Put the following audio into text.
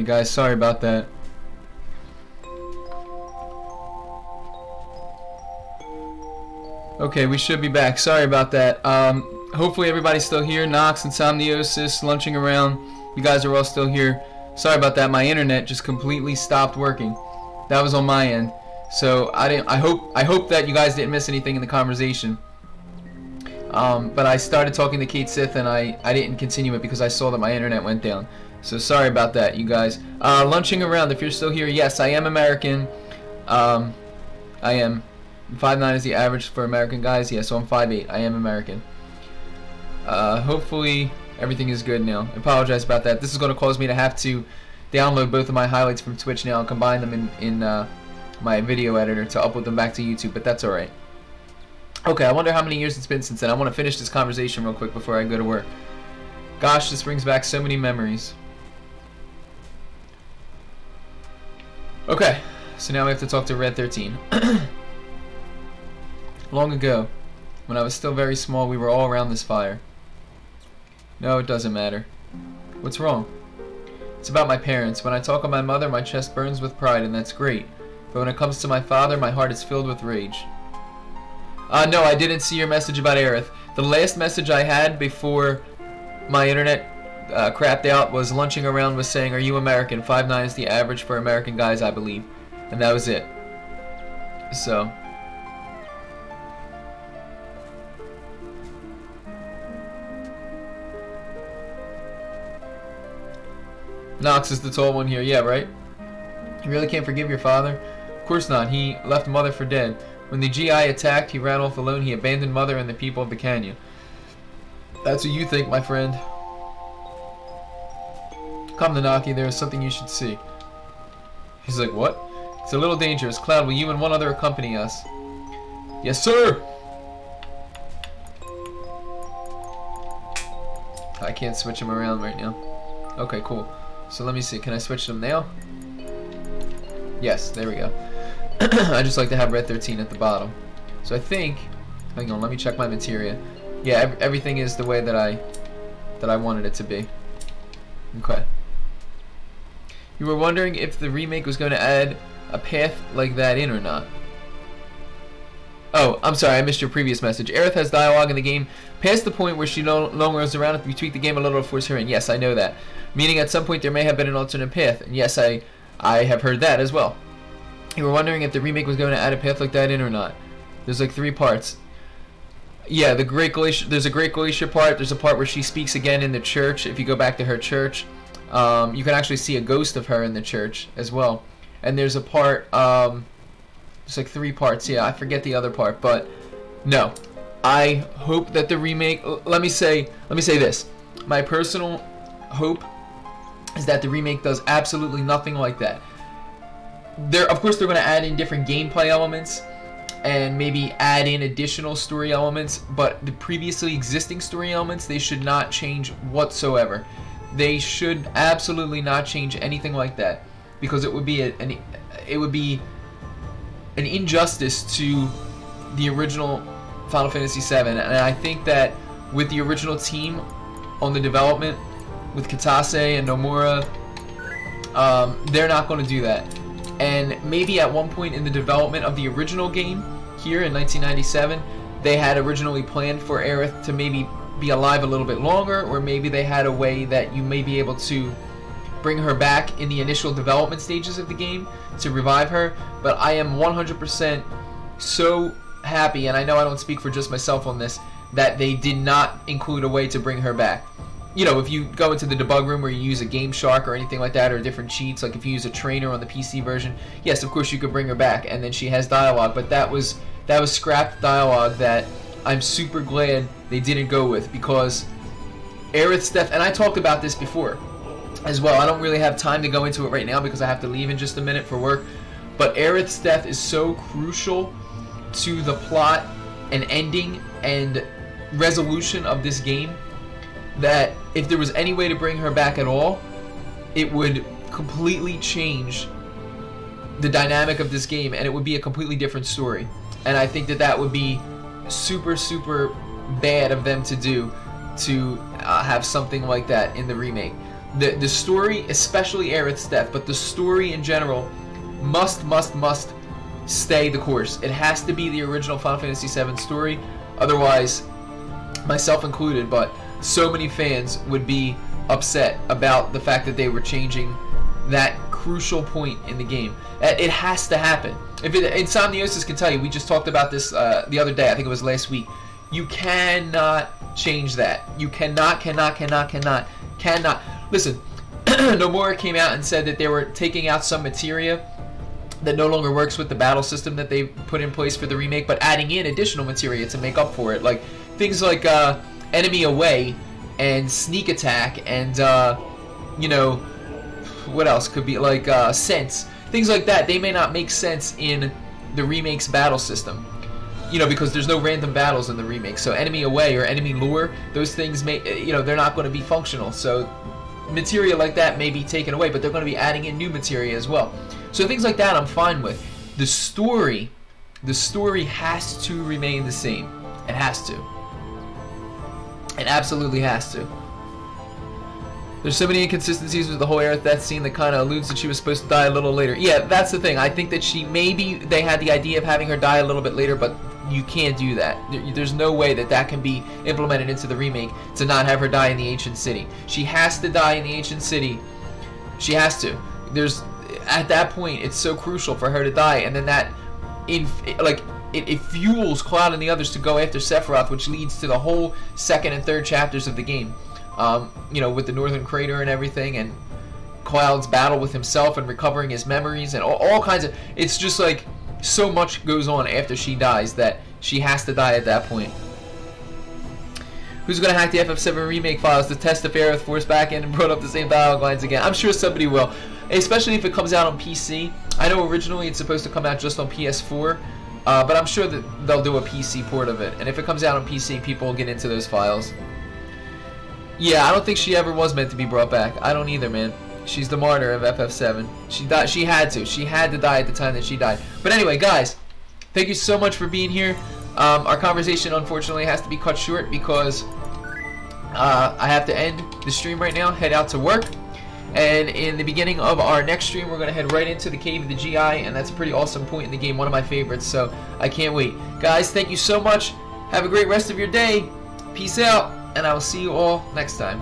guys. Sorry about that. Okay, we should be back. Sorry about that. Hopefully everybody's still here. Nox, Insomniosis, Lunching Around. You guys are all still here. Sorry about that. My internet just completely stopped working. That was on my end. So I hope that you guys didn't miss anything in the conversation. But I started talking to Kate Sith and I didn't continue it because I saw that my internet went down. So sorry about that, you guys. Lunching Around, if you're still here, yes, I am American. I am. 5'9" is the average for American guys. Yeah, so I'm 5'8". I am American. Hopefully everything is good now. I apologize about that. This is going to cause me to have to download both of my highlights from Twitch now and combine them in my video editor to upload them back to YouTube, but that's alright. Okay, I wonder how many years it's been since then. I want to finish this conversation real quick before I go to work. Gosh, this brings back so many memories. Okay, so now we have to talk to Red 13. Long ago, when I was still very small, we were all around this fire. No, it doesn't matter. What's wrong? It's about my parents. When I talk of my mother, my chest burns with pride, and that's great. But when it comes to my father, my heart is filled with rage. No, I didn't see your message about Aerith. The last message I had before my internet crapped out was Lunching Around was saying, "Are you American?" 5'9" is the average for American guys, I believe. And that was it. So... Nox is the tall one here. Yeah, right? You really can't forgive your father? Of course not. He left mother for dead. When the GI attacked, he ran off alone. He abandoned mother and the people of the canyon. That's what you think, my friend. Come, Nanaki. There is something you should see. He's like, what? It's a little dangerous. Cloud, will you and one other accompany us? Yes, sir! I can't switch him around right now. Okay, cool. So let me see. Can I switch them now? Yes, there we go. I just like to have Red 13 at the bottom. So I think... Hang on, let me check my materia. Yeah, everything is the way that I wanted it to be. Okay. You were wondering if the remake was going to add a path like that in or not. Oh, I'm sorry, I missed your previous message. Aerith has dialogue in the game past the point where she no longer goes around. If we tweak the game a little to force her in. Yes, I know that. Meaning at some point there may have been an alternate path. And yes, I have heard that as well. You were wondering if the remake was going to add a path like that in or not. There's like 3 parts. Yeah, the Great Glacier. There's a Great Glacier part. There's a part where she speaks again in the church. If you go back to her church, you can actually see a ghost of her in the church as well. And there's a part... It's like 3 parts. Yeah, I forget the other part, but no. I hope that the remake. Let me say this. My personal hope is that the remake does absolutely nothing like that. Of course, they're going to add in different gameplay elements and maybe add in additional story elements, but the previously existing story elements, they should not change whatsoever. They should absolutely not change anything like that, because it would be an injustice to the original Final Fantasy VII, and I think that with the original team on the development, with Katase and Nomura, they're not going to do that. And maybe at one point in the development of the original game here in 1997, they had originally planned for Aerith to maybe be alive a little bit longer, or maybe they had a way that you may be able to bring her back in the initial development stages of the game to revive her. But I am 100% so happy, and I know I don't speak for just myself on this, that they did not include a way to bring her back. You know, if you go into the debug room where you use a Game Shark or anything like that, or different cheats, like if you use a trainer on the PC version, yes, of course you could bring her back, and then she has dialogue, but that was scrapped dialogue that I'm super glad they didn't go with, because Aerith's death, and I talked about this before as well, I don't really have time to go into it right now because I have to leave in just a minute for work, but Aerith's death is so crucial to the plot and ending and resolution of this game that if there was any way to bring her back at all, it would completely change the dynamic of this game, and it would be a completely different story. And I think that that would be super, super bad of them to do, to have something like that in the remake. The story, especially Aerith's death, but the story in general must stay the course. It has to be the original Final Fantasy VII story. Otherwise, myself included, but so many fans would be upset about the fact that they were changing that crucial point in the game. It has to happen. Insomniosis can tell you, we just talked about this the other day, I think it was last week. You cannot change that. You cannot. Listen, Nomura came out and said that they were taking out some materia that no longer works with the battle system that they put in place for the remake, but adding in additional materia to make up for it. Like things like enemy away and sneak attack and, you know, what else could be, like sense. Things like that, they may not make sense in the remake's battle system. You know, because there's no random battles in the remake. So enemy away or enemy lure, those things may, you know, they're not going to be functional. So materia like that may be taken away, but they're going to be adding in new materia as well. So things like that I'm fine with. The story has to remain the same. It has to. It absolutely has to. There's so many inconsistencies with the whole Aerith death scene that kind of alludes that she was supposed to die a little later. Yeah, that's the thing. I think that they had the idea of having her die a little bit later, but you can't do that. There's no way that that can be implemented into the remake to not have her die in the ancient city. She has to die in the ancient city. She has to. At that point, it's so crucial for her to die, and then that, it fuels Cloud and the others to go after Sephiroth, which leads to the whole second and third chapters of the game. You know, with the Northern Crater and everything, and Cloud's battle with himself and recovering his memories, and all kinds of... It's just like, so much goes on after she dies that she has to die at that point. Who's going to hack the FF7 remake files to test if Aerith forced back in and brought up the same dialogue lines again? I'm sure somebody will, especially if it comes out on PC. I know originally it's supposed to come out just on PS4, but I'm sure that they'll do a PC port of it. And if it comes out on PC, people will get into those files. Yeah, I don't think she ever was meant to be brought back. I don't either, man. She's the martyr of FF7. She died. She had to. She had to die at the time that she died. But anyway, guys, thank you so much for being here. Our conversation, unfortunately, has to be cut short because I have to end the stream right now, head out to work. And in the beginning of our next stream, we're going to head right into the Cave of the GI, and that's a pretty awesome point in the game, one of my favorites, so I can't wait. Guys, thank you so much. Have a great rest of your day. Peace out. And I will see you all next time.